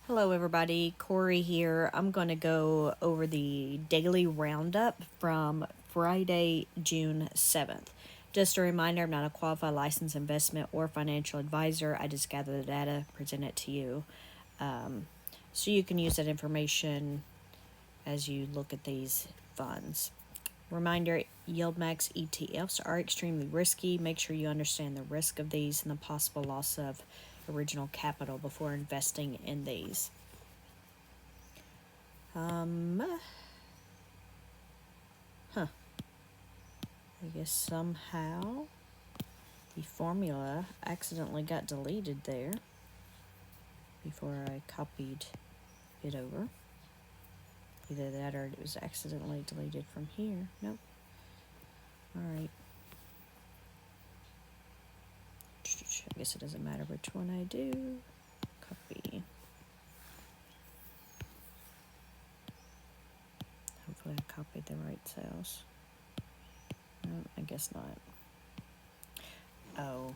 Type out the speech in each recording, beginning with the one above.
Hello everybody, Corey here. I'm going to go over the daily roundup from Friday, June 7th. Just a reminder, I'm not a qualified licensed investment or financial advisor. I just gather the data, present it to you. So you can use that information as you look at these funds. Reminder, YieldMax ETFs are extremely risky. Make sure you understand the risk of these and the possible loss of original capital before investing in these. I guess somehow the formula accidentally got deleted there before I copied it over. Either that or it was accidentally deleted from here. Nope. Alright. I guess it doesn't matter which one I do. Copy. Hopefully I copied the right cells. No, I guess not. Oh.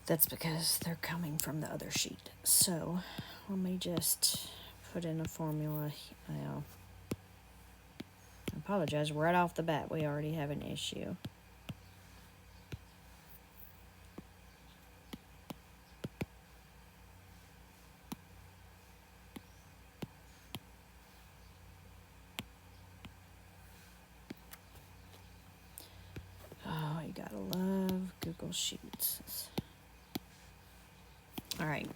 That's because they're coming from the other sheet. So let me just put in a formula. Well, I apologize. Right off the bat, we already have an issue. Oh, you gotta love Google Sheets. All right,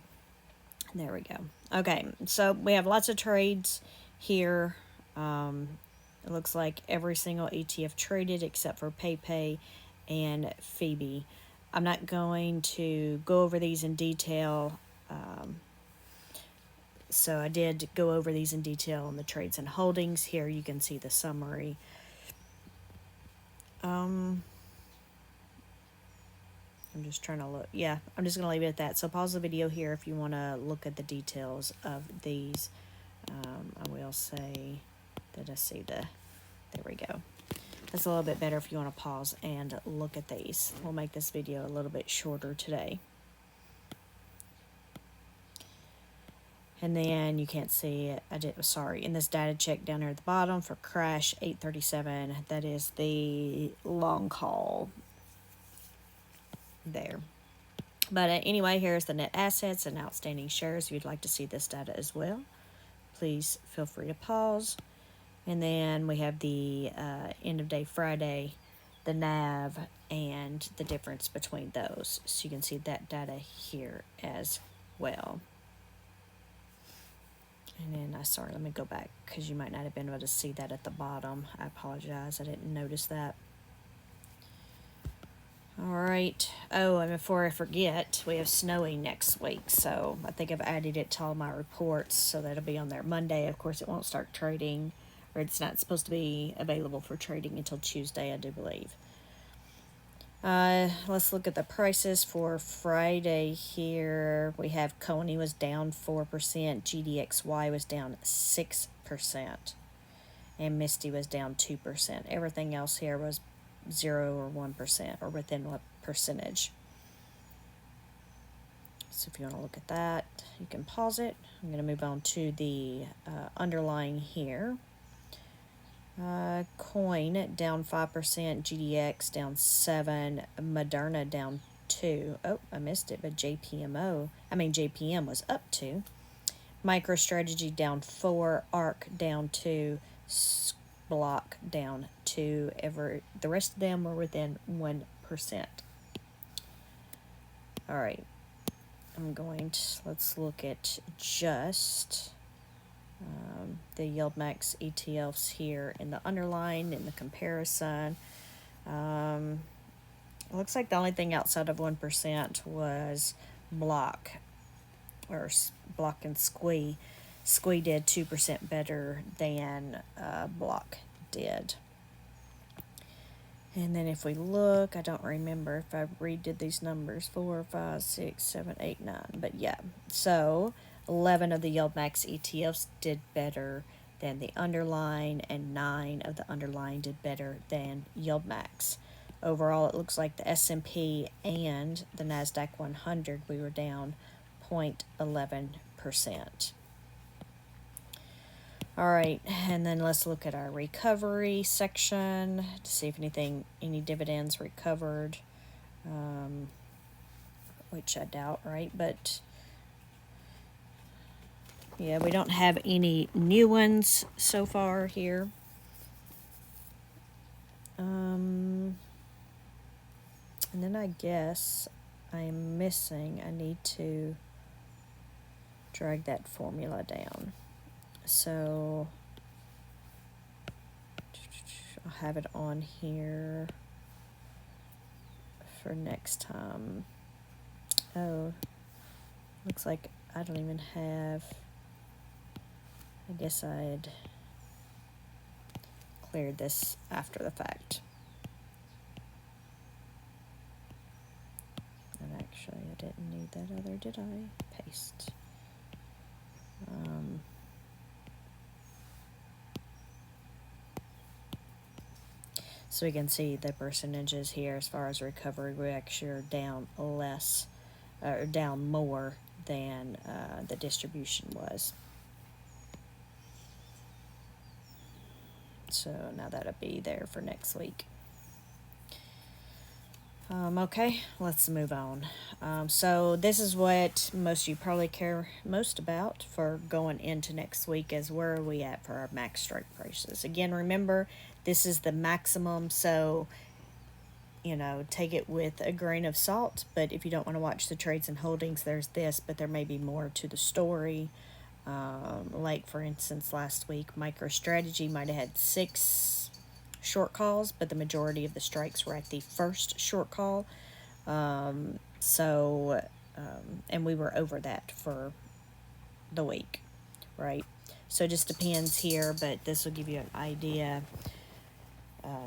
there we go. Okay, so we have lots of trades here. It looks like every single ETF traded except for PayPay and Phoebe. I'm not going to go over these in detail. So I did go over these in detail on the trades and holdings. Here you can see the summary. I'm just trying to look. Yeah, I'm just going to leave it at that. So pause the video here if you want to look at the details of these. I will say that I see the, there we go. That's a little bit better if you want to pause and look at these. We'll make this video a little bit shorter today. And then you can't see it. In this data check down there at the bottom for crash 837, that is the long call there. But anyway, here's the net assets and outstanding shares. If you'd like to see this data as well, please feel free to pause. And then we have the end of day Friday, the NAV, and the difference between those. So you can see that data here as well. And then, sorry, let me go back because you might not have been able to see that at the bottom. I apologize, I didn't notice that. All right. Oh, and before I forget, we have snowing next week. So I think I've added it to all my reports. So that'll be on there Monday. Of course, it won't start trading, or it's not supposed to be available for trading until Tuesday, I do believe. Let's look at the prices for Friday here. We have Coney was down 4%. GDXY was down 6%. And Misty was down 2%. Everything else here was 0 or 1% or within what percentage. So if you want to look at that, you can pause it. I'm going to move on to the underlying here. Coin down 5%, GDX down 7%, Moderna down 2%. Oh, I missed it, but JPM was up 2%. MicroStrategy down 4%, ARC down 2%, Block down 2%. The rest of them were within 1%. All right, let's look at just the YieldMax ETFs here in the underline, in the comparison. It looks like the only thing outside of 1% was Block, or Block and Squee. Squee did 2% better than Block did. And then if we look, I don't remember if I redid these numbers, 4, 5, 6, 7, 8, 9. But yeah, so 11 of the YieldMax ETFs did better than the underline, and 9 of the underline did better than YieldMax. Overall, it looks like the S&P and the NASDAQ 100, we were down 0.11%. All right, and then let's look at our recovery section to see if any dividends recovered, which I doubt, right? But yeah, we don't have any new ones so far here. And then I guess I need to drag that formula down. So I'll have it on here for next time. Oh, looks like I don't even have, I guess I'd cleared this after the fact. And actually, I didn't need that other, did I? Paste. So we can see the percentages here as far as recovery. We actually are down less, or down more than the distribution was. So now that'll be there for next week. Okay, let's move on. So this is what most of you probably care most about for going into next week, is where are we at for our max strike prices. Again, remember, this is the maximum, so take it with a grain of salt. But if you don't want to watch the trades and holdings, there's this, but there may be more to the story. Like for instance, last week, MicroStrategy might have had 6 short calls, but the majority of the strikes were at the first short call. And we were over that for the week, right? So it just depends here, but this will give you an idea,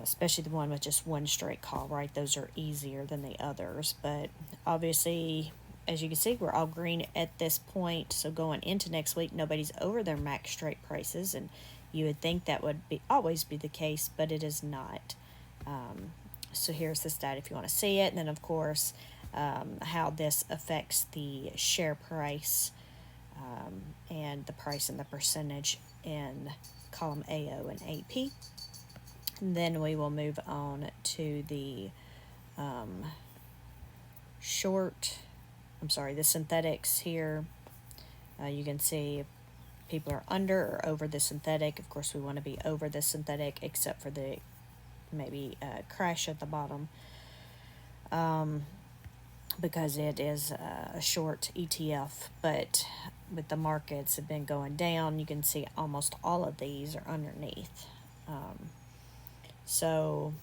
especially the one with just one straight call, right? Those are easier than the others, but obviously, as you can see, we're all green at this point. So going into next week, nobody's over their max strike prices, and you would think that would always be the case, but it is not. So here's the stat if you want to see it. And then, of course, how this affects the share price and the price and the percentage in column AO and AP. And then we will move on to the the synthetics here. You can see if people are under or over the synthetic. Of course, we want to be over the synthetic, except for the maybe crash at the bottom, because it is a short ETF. But with the markets have been going down, you can see almost all of these are underneath. So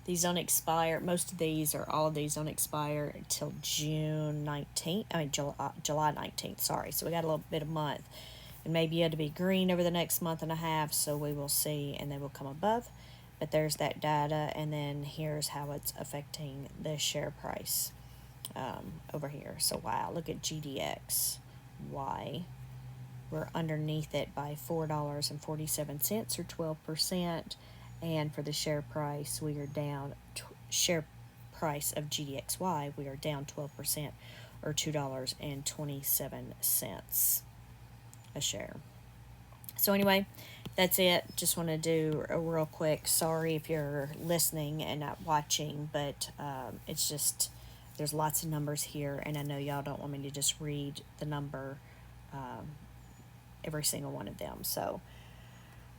these don't expire. Most of these, or all of these, don't expire until July 19th. Sorry. So we got a little bit of month. And maybe it'll be green over the next month and a half, so we will see, and they will come above. But there's that data, and then here's how it's affecting the share price over here. So wow, look at GDX. Why? We're underneath it by $4.47 or 12%. And for the share price, we are down, share price of GDXY, we are down 12% or $2.27 a share. So anyway, that's it. Just want to do a real quick, sorry if you're listening and not watching, but it's just, there's lots of numbers here, and I know y'all don't want me to just read the number, every single one of them. So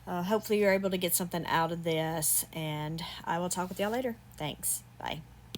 hopefully you're able to get something out of this, and I will talk with y'all later. Thanks. Bye.